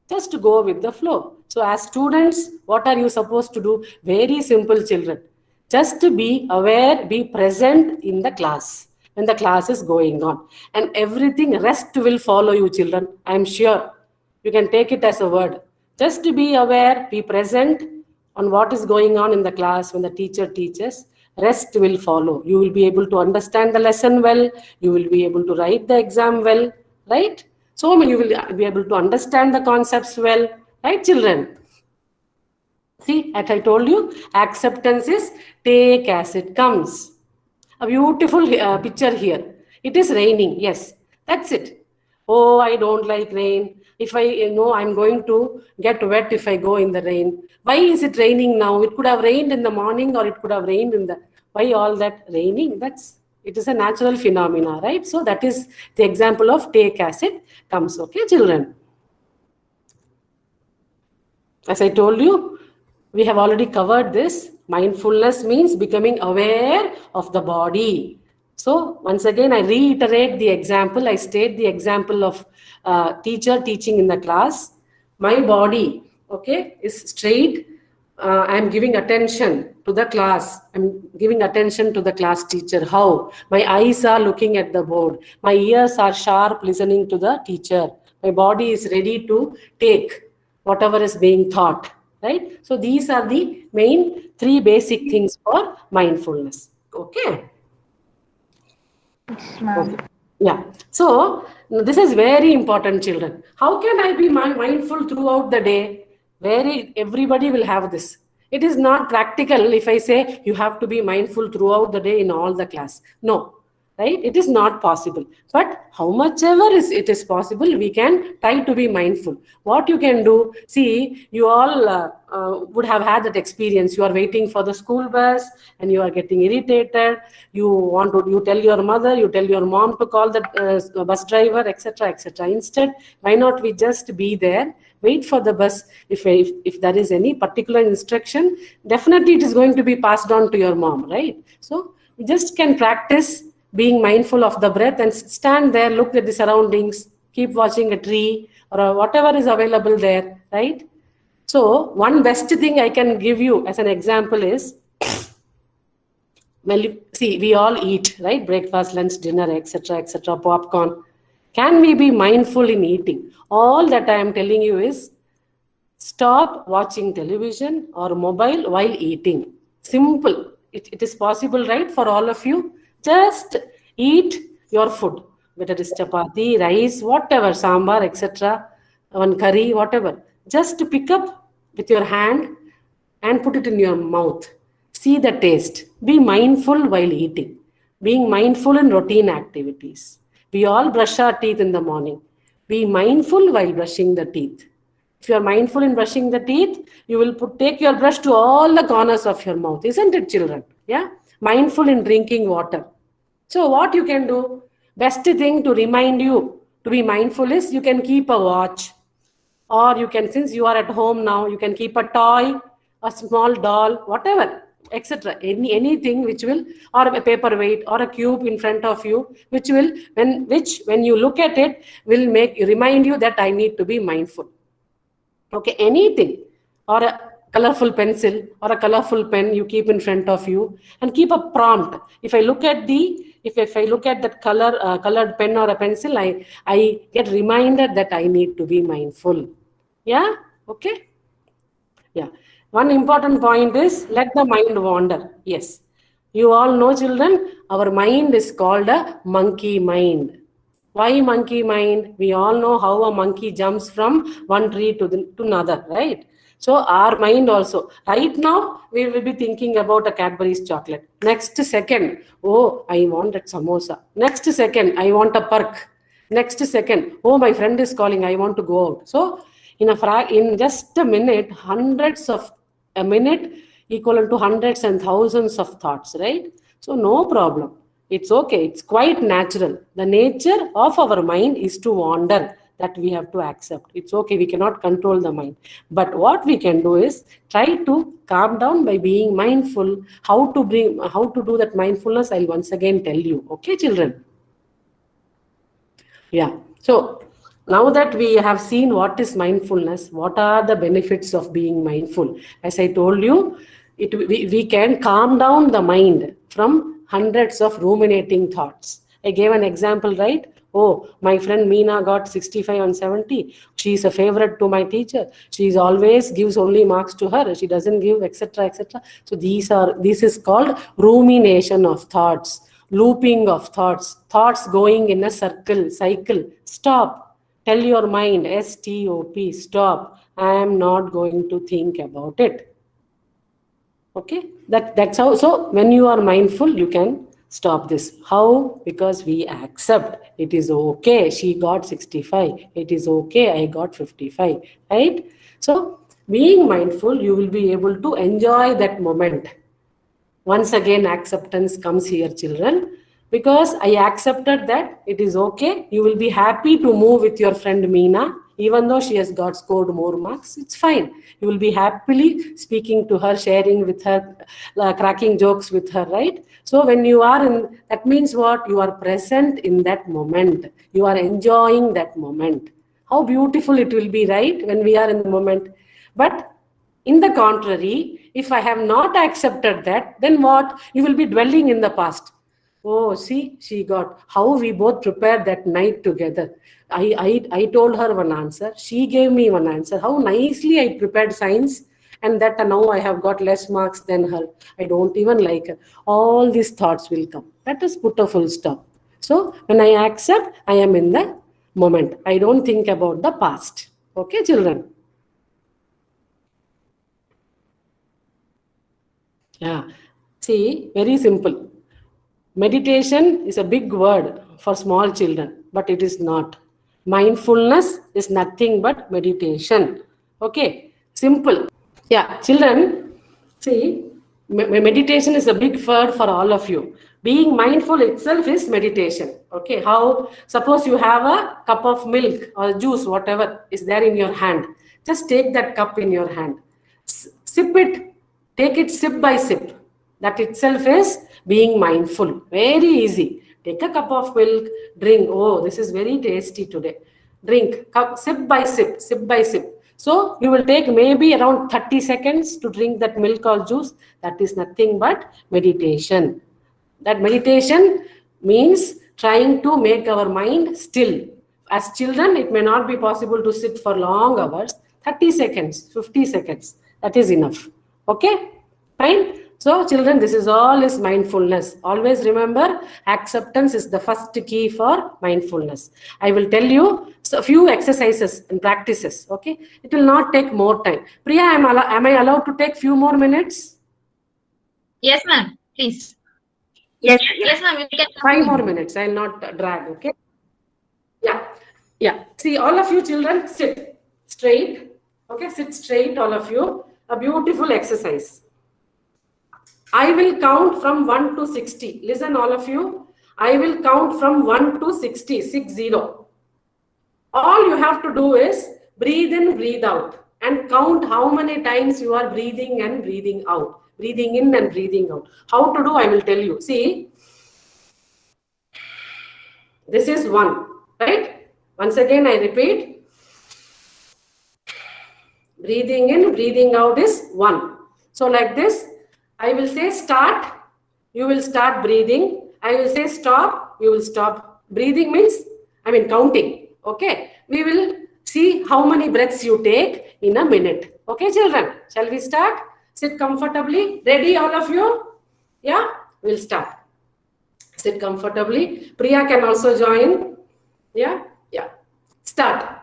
D: Just go with the flow. So as students, what are you supposed to do? Very simple, children. Just to be aware, be present in the class when the class is going on. And everything, rest will follow you, children. I am sure. You can take it as a word. Just to be aware, be present on what is going on in the class when the teacher teaches. Rest will follow. You will be able to understand the lesson well. You will be able to write the exam well, right? So you will be able to understand the concepts well, right, children? See, as I told you, acceptance is take as it comes. A beautiful picture here. It is raining. Yes, that's it. Oh, I don't like rain. If I know I'm going to get wet if I go in the rain. Why is it raining now? It could have rained in the morning, or it could have rained in the... Why all that raining? It is a natural phenomena, right? So that is the example of take as it comes. Okay, children? As I told you, we have already covered this. Mindfulness means becoming aware of the body. So once again, I reiterate the example. I state the example of teacher teaching in the class. My body, okay, is straight. I'm giving attention to the class. I'm giving attention to the class teacher. How? My eyes are looking at the board. My ears are sharp listening to the teacher. My body is ready to take whatever is being taught. Right? So these are the main 3 basic things for mindfulness. Okay.
B: Yes, ma'am.
D: Okay. Yeah. So this is very important, children. How can I be mindful throughout the day? Everybody will have this. It is not practical if I say you have to be mindful throughout the day in all the class. No, right? It is not possible. But how much ever it is possible, we can try to be mindful. What you can do, see, you all would have had that experience. You are waiting for the school bus and you are getting irritated. You tell your mother, you tell your mom to call the bus driver, etc., etc. Instead, why not we just be there, wait for the bus? If there is any particular instruction, definitely it is going to be passed on to your mom, right? So you just can practice being mindful of the breath and stand there, look at the surroundings, keep watching a tree or whatever is available there, right? So one best thing I can give you as an example is, well, see, we all eat, right? Breakfast, lunch, dinner, etc., etc., popcorn. Can we be mindful in eating? All that I am telling you is stop watching television or mobile while eating. Simple. It is possible, right, for all of you? Just eat your food, whether it is chapati, rice, whatever, sambar, etc., one curry, whatever. Just to pick up with your hand and put it in your mouth. See the taste. Be mindful while eating. Being mindful in routine activities. We all brush our teeth in the morning. Be mindful while brushing the teeth. If you are mindful in brushing the teeth, you will take your brush to all the corners of your mouth, isn't it, children? Yeah. Mindful in drinking water. So what you can do, best thing to remind you to be mindful is you can keep a watch, or you can, since you are at home now, you can keep a toy, a small doll, whatever, etc. Anything which will, or a paperweight or a cube in front of you, which when you look at it will remind you that I need to be mindful. Okay, anything, or a colorful pencil or a colorful pen you keep in front of you, and keep a prompt. If I look at that colored pen or a pencil, I get reminded that I need to be mindful. Yeah. Okay. Yeah. One important point is let the mind wander. Yes. You all know, children, our mind is called a monkey mind. Why monkey mind? We all know how a monkey jumps from one tree to another, right? So our mind also. Right now, we will be thinking about a Cadbury's chocolate. Next second, oh, I want that samosa. Next second, I want a perk. Next second, oh, my friend is calling, I want to go out. So in just a minute, hundreds of a minute equivalent to hundreds and thousands of thoughts, right? So no problem. It's okay. It's quite natural. The nature of our mind is to wander. That we have to accept. It's okay. We cannot control the mind. But what we can do is try to calm down by being mindful. How to do that mindfulness, I'll once again tell you. Okay, children? Yeah. So now that we have seen what is mindfulness, what are the benefits of being mindful? As I told you, we can calm down the mind from hundreds of ruminating thoughts. I gave an example, right? Oh, my friend Meena got 65 on 70. She is a favorite to my teacher. She always gives only marks to her. She doesn't give, etc., etc. So this is called rumination of thoughts, looping of thoughts going in a cycle. Stop. Tell your mind, stop, stop. I am not going to think about it. Okay, that's how. So when you are mindful, you can stop this. How? Because we accept it is okay. She got 65. It is okay. I got 55. Right? So being mindful, you will be able to enjoy that moment. Once again, acceptance comes here, children. Because I accepted that it is okay. You will be happy to move with your friend Meena. Even though she has scored more marks, it's fine. You will be happily speaking to her, sharing with her, cracking jokes with her, right? So when you are in, that means what? You are present in that moment. You are enjoying that moment. How beautiful it will be, right? When we are in the moment. But In the contrary, if I have not accepted that, then what? You will be dwelling in the past. Oh, see, she got how we both prepared that night together. I told her one answer. She gave me one answer. How nicely I prepared science, and that now I have got less marks than her. I don't even like her. All these thoughts will come. Let us put a full stop. So when I accept, I am in the moment. I don't think about the past. Okay, children? Yeah. See, very simple. Meditation is a big word for small children, but it is not. Mindfulness is nothing but meditation. Okay, simple. Yeah, children, see, meditation is a big word for all of you. Being mindful itself is meditation. Okay, how? Suppose you have a cup of milk or juice, whatever is there in your hand. Just take that cup in your hand. Sip it, take it sip by sip. That itself is being mindful. Very easy. Take a cup of milk, drink. Oh, this is very tasty today. Drink, cup, sip by sip, sip by sip. So you will take maybe around 30 seconds to drink that milk or juice. That is nothing but meditation. That meditation means trying to make our mind still. As children, it may not be possible to sit for long hours. 30 seconds, 50 seconds. That is enough. Okay? Fine? So, children, this is all is mindfulness. Always remember, acceptance is the first key for mindfulness. I will tell you a few exercises and practices. Okay, it will not take more time. Priya, am I allowed to take few more minutes?
B: Yes, ma'am. Please.
C: Yes.
B: Yes, ma'am. You can.
D: 5 more minutes. I will not drag. Okay. Yeah. Yeah. See, all of you children, sit straight. Okay, sit straight, all of you. A beautiful exercise. I will count from 1 to 60. Listen, all of you. I will count from 1 to 60, 60. All you have to do is breathe in, breathe out, and count how many times you are breathing and breathing out. Breathing in and breathing out. How to do, I will tell you. See, this is 1, right? Once again, I repeat. Breathing in, breathing out is 1. So like this, I will say start, you will start breathing. I will say stop, you will stop. Breathing means, counting. Okay, we will see how many breaths you take in a minute. Okay, children, shall we start? Sit comfortably. Ready, all of you? Yeah, we'll start. Sit comfortably. Priya can also join. Yeah, yeah. Start.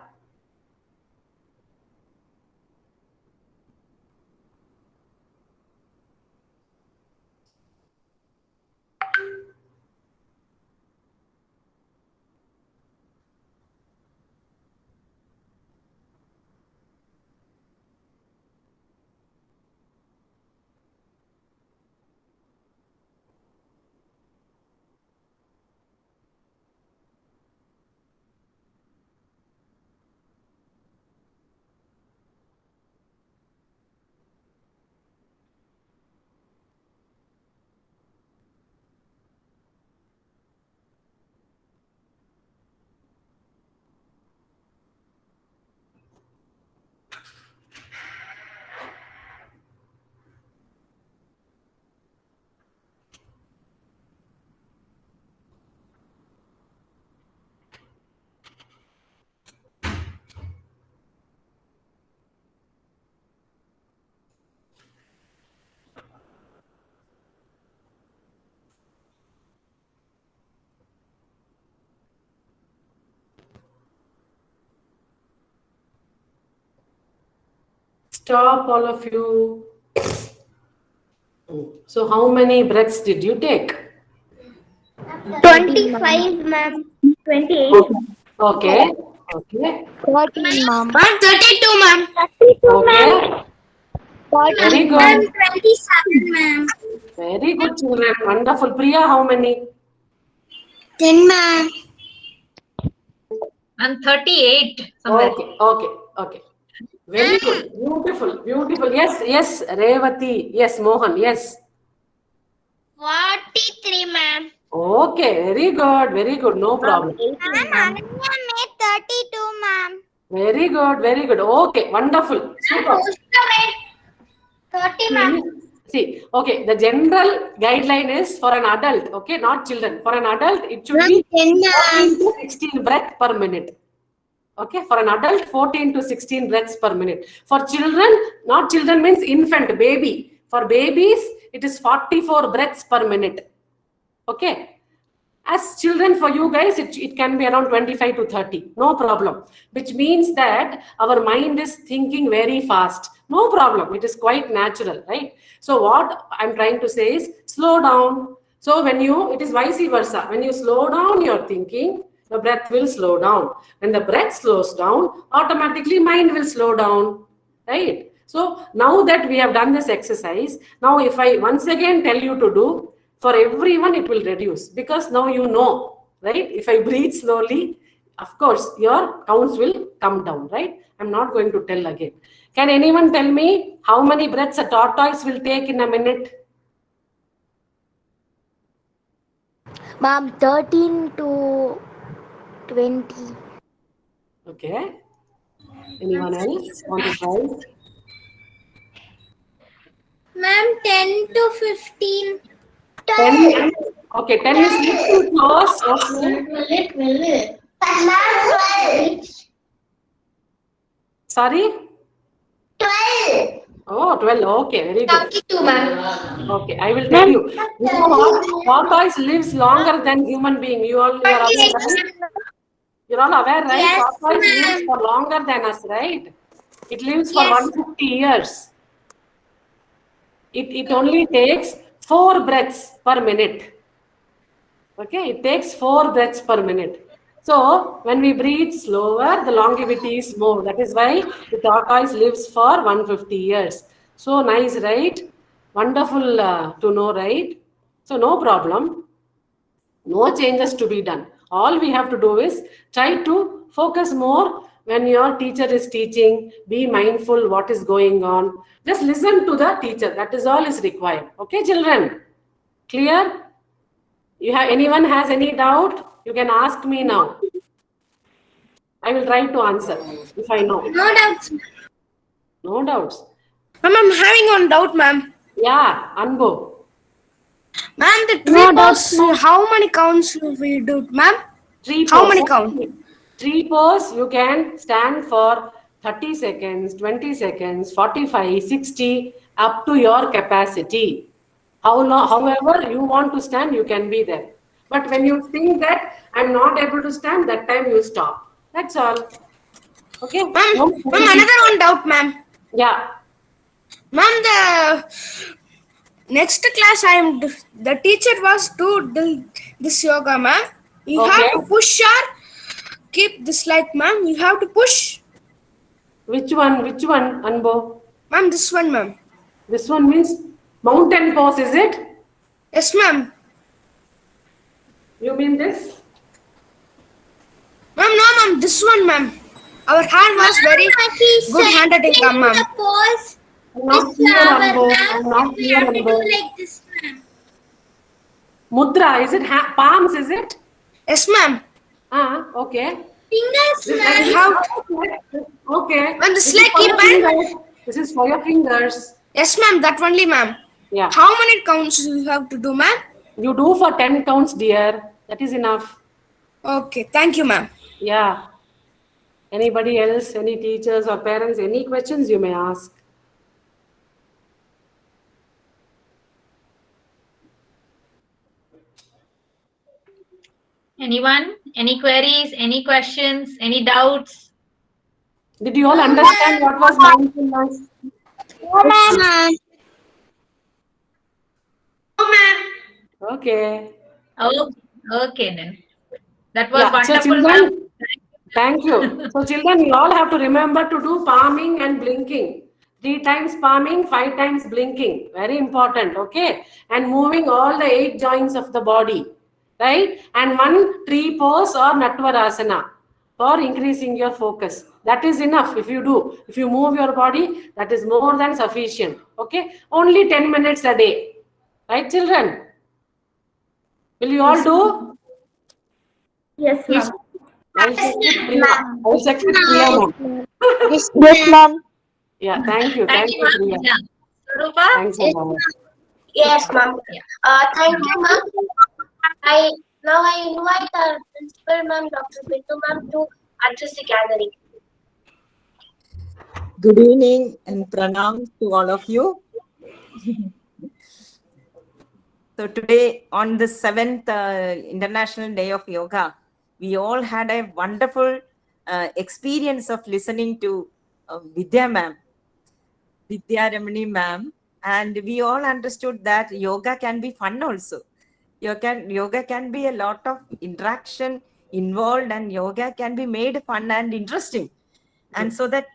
D: Stop, all of you. So how many breaths did you take?
A: 25, ma'am. 28.
D: Okay. Okay.
A: 14, ma'am. 32, ma'am. 32,
D: Okay. Very good.
A: 27, ma'am.
D: Very good, children. Wonderful. Priya, how many?
A: 10, ma'am.
B: I'm 38 somewhere.
D: Okay. Okay. Okay. Very good. Beautiful. Beautiful. Yes. Yes. Revati. Yes. Mohan. Yes.
A: 43, ma'am.
D: Okay. Very good. Very good. No problem.
A: Ma'am, Ananya made 32, ma'am.
D: Very good. Very good. Okay. Wonderful. Super.
A: 30, ma'am.
D: See, okay, the general guideline is for an adult, okay, not children. For an adult, it should be 14 to 16 breaths per minute. Okay, for an adult, 14 to 16 breaths per minute. For children, not children means infant, baby. For babies, it is 44 breaths per minute. Okay. As children, for you guys, it can be around 25 to 30, no problem. Which means that our mind is thinking very fast. No problem, it is quite natural, right? So what I'm trying to say is slow down. So it is vice versa. When you slow down your thinking, the breath will slow down. When the breath slows down, automatically mind will slow down, right? So now that we have done this exercise, now if I once again tell you to do, for everyone it will reduce, because now you know, right? If I breathe slowly, of course your counts will come down, right? I'm not going to tell again. Can anyone tell me how many breaths a tortoise will take in a minute?
E: Ma'am, 13 to 20.
D: Okay. Anyone else want to try?
A: Ma'am, 10 to 15.
D: 10. Okay, 10 is little close. Okay. Sorry?
A: 12.
D: Oh, 12. Okay, very good.
A: 32, ma'am.
D: Okay, I will tell you. You know what? Tortoise lives longer than human being. You are aware, right? You're all aware, right?
A: Yes,
D: Tortoise
A: ma'am.
D: lives for longer than us, right? It lives for
A: Yes.
D: 150 years. It only takes 4 breaths per minute. Okay, it takes 4 breaths per minute. So when we breathe slower, the longevity is more. That is why the tortoise lives for 150 years. So nice, right? Wonderful to know, right? So no problem. No changes to be done. All we have to do is try to focus more when your teacher is teaching. Be mindful what is going on. Just listen to the teacher. That is all is required. Okay, children? Clear? Anyone has any doubt? You can ask me now. I will try to answer if I know.
A: No doubts.
D: No doubts.
F: Ma'am, I'm having one doubt, ma'am.
D: Yeah, Anbu.
F: Ma'am, the tree pose, how many counts we do, ma'am?
D: Tree
F: How
D: pose.
F: many count?
D: Tree pose, you can stand for 30 seconds, 20 seconds, 45, 60, up to your capacity. However you want to stand, you can be there. But when you think that I'm not able to stand, that time you stop. That's all. Okay?
F: Ma'am, another one doubt, ma'am.
D: Yeah.
F: Ma'am, the next class the teacher was to do this yoga, ma'am. You
D: Okay.
F: have to push or keep this like, ma'am. You have to push.
D: Which one, Anbo?
F: Ma'am, this one, ma'am.
D: This one means mountain pose, is it?
F: Yes, ma'am.
D: You mean this?
F: Ma'am, no, ma'am. This one, ma'am. Our hand was very good handwriting, ma'am.
A: The pose.
D: I'm not clear, Anbo. I'm not
A: We
D: clear,
A: have to do
D: Anbo.
A: like this, ma'am.
D: Mudra, is it palms, is it?
F: Yes, ma'am.
D: Okay.
A: Fingers, ma'am.
F: How?
D: Okay.
F: Ma'am, this
D: This
F: like
D: is for your
F: keep and-
D: fingers. This is for your fingers.
F: Yes, ma'am. That only, ma'am.
D: Yeah.
F: How many counts you have to do, ma'am?
D: You do for 10 counts, dear. That is enough.
F: Okay. Thank you, ma'am.
D: Yeah. Anybody else, any teachers or parents, any questions you may ask?
B: Anyone? Any queries? Any questions? Any doubts?
D: Did you all understand what was mindfulness?
A: Ma'am.
D: Okay.
B: Oh, okay then. That was
D: Yeah. So
B: wonderful,
D: children,
B: ma'am.
D: thank you. So children, you all have to remember to do palming and blinking. 3 times palming, 5 times blinking. Very important, okay? And moving all the 8 joints of the body, right? And 1 tree pose or Natvarasana for increasing your focus. That is enough if you do. If you move your body, that is more than sufficient, okay? Only 10 minutes a day. Right, children? Will you all do?
A: Yes, ma'am.
D: I'll check with Priya. I'll check with Priya, ma'am.
E: Yes, ma'am.
D: Yeah, thank you.
B: Thank
D: Thank
B: you,
D: you,
B: ma'am.
D: Priya.
B: Yeah. So Rupa?
D: Thanks, ma'am.
A: Yes, ma'am.
B: Yeah.
A: Thank you, ma'am. Now I invite our principal, ma'am, Dr. Bindu, ma'am, to address the gathering.
G: Good evening and pranam to all of you. So today on the 7th International Day of Yoga, we all had a wonderful experience of listening to Vidya ma'am, Vidya Ramani ma'am, and we all understood that yoga can be fun also. Yoga can be a lot of interaction involved, and yoga can be made fun and interesting. And so that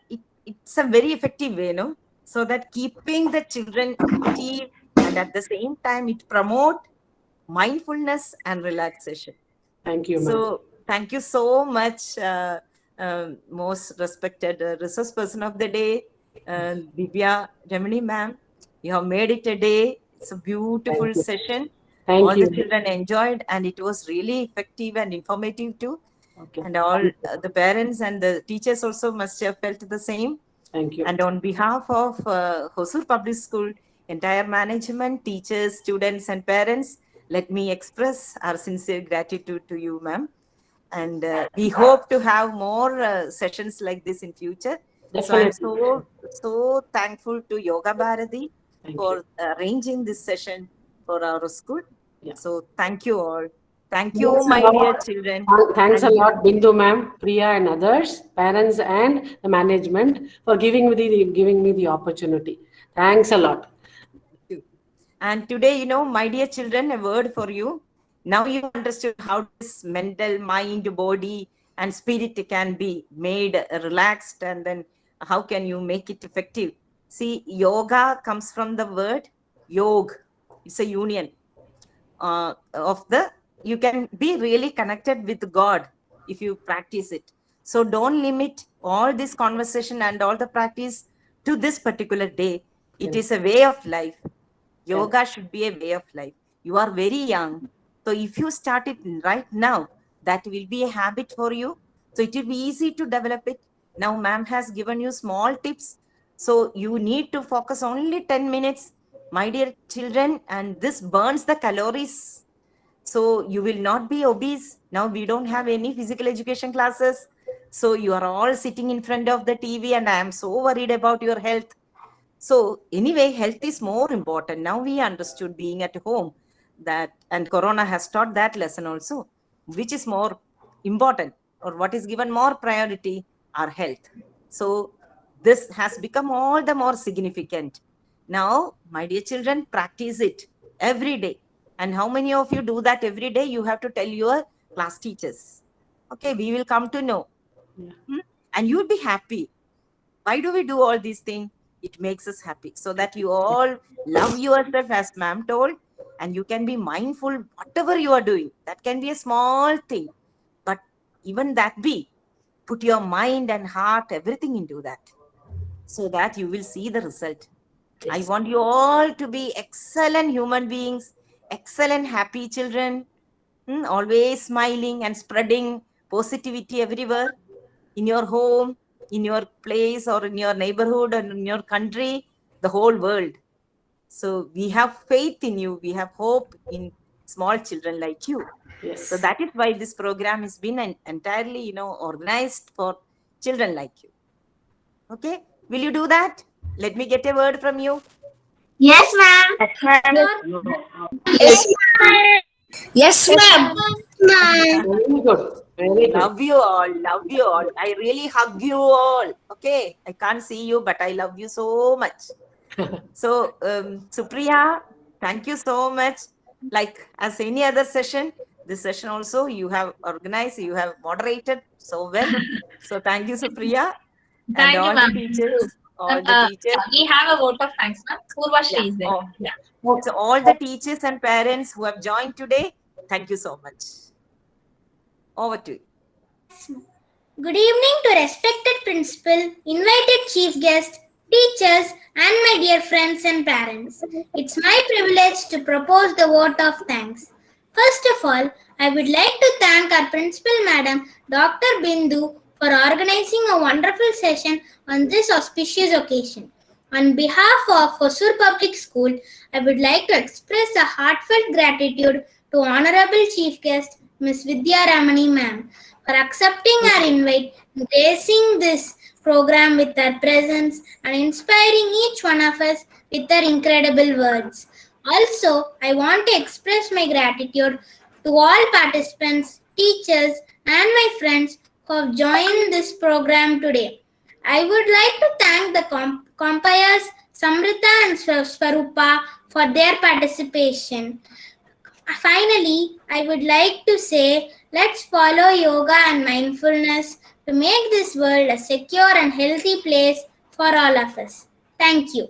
G: it's a very effective way, so that keeping the children active and at the same time it promote mindfulness and relaxation.
D: Thank you, ma'am.
G: So thank you so much, most respected resource person of the day, Divya Ramani ma'am. You have made it a day. It's a beautiful
D: Thank you.
G: session.
D: Thank
G: All
D: you.
G: the children enjoyed, and it was really effective and informative too.
D: Okay.
G: And all the parents and the teachers also must have felt the same.
D: Thank you.
G: And on behalf of Hosur Public School, entire management, teachers, students, and parents, let me express our sincere gratitude to you, ma'am. And we hope to have more sessions like this in future. So I'm so thankful to Yoga Bharati
D: Thank
G: for
D: you.
G: arranging this session for our school.
D: Yeah.
G: So thank you all. Thank you,
D: Thanks a
G: my
D: lot.
G: dear children.
D: Thanks a
G: And-
D: lot, Bindu ma'am, Priya and others, parents and the management for giving me the opportunity. Thanks a lot.
G: And today, my dear children, a word for you. Now you understood how this mental, mind, body, and spirit can be made relaxed, and then how can you make it effective. See, yoga comes from the word yog. It's a union you can be really connected with God if you practice it. So don't limit all this conversation and all the practice to this particular day. It is a way of life. Yoga should be a way of life. You are very young. So if you start it right now, that will be a habit for you. So it will be easy to develop it. Now, ma'am has given you small tips. So you need to focus only 10 minutes, my dear children, and this burns the calories. So you will not be obese. Now we don't have any physical education classes. So you are all sitting in front of the TV, and I am so worried about your health. So anyway, health is more important. Now we understood being at home that, and Corona has taught that lesson also, which is more important or what is given more priority, our health. So this has become all the more significant. Now, my dear children, practice it every day. And how many of you do that every day? You have to tell your class teachers. Okay, we will come to know. And you will be happy. Why do we do all these things? It makes us happy. So that you all love yourself, as ma'am told, and you can be mindful whatever you are doing. That can be a small thing. But even that be, put your mind and heart, everything into that. So that you will see the result. I want you all to be excellent human beings, excellent happy children, always smiling and spreading positivity everywhere, in your home, in your place, or in your neighborhood, and in your country, the whole world. So we have faith in you. We have hope in small children like you.
D: Yes.
G: So that is why this program has been entirely, organized for children like you. Okay, will you do that? Let me get a word from you.
A: Yes, ma'am.
F: Yes, ma'am.
D: Very good. Very good.
G: Love you all. Love you all. I really hug you all. Okay, I can't see you, but I love you so much. So, Supriya, thank you so much. Like as any other session, this session also you have organized, you have moderated so well. So thank you, Supriya.
B: Thank you,
G: all
B: ma'am.
G: the teachers. All the teachers.
B: We have a vote of thanks, ma'am. Purvashri
G: Yeah.
B: is there.
G: Oh.
B: Yeah.
G: So all the teachers and parents who have joined today, thank you so much. Over to you.
A: Good evening to respected principal, invited chief guest, teachers, and my dear friends and parents. It's my privilege to propose the vote of thanks. First of all, I would like to thank our principal madam, Dr. Bindu, for organizing a wonderful session on this auspicious occasion.
H: On behalf of Hosur Public School, I would like to express a heartfelt gratitude to Honorable Chief Guest Ms. Vidya Ramani ma'am for accepting our invite, gracing this program with her presence and inspiring each one of us with her incredible words. Also, I want to express my gratitude to all participants, teachers, and my friends who have joined this program today. I would like to thank the compires Samrita and Swarupa for their participation. Finally, I would like to say let's follow yoga and mindfulness to make this world a secure and healthy place for all of us. Thank you.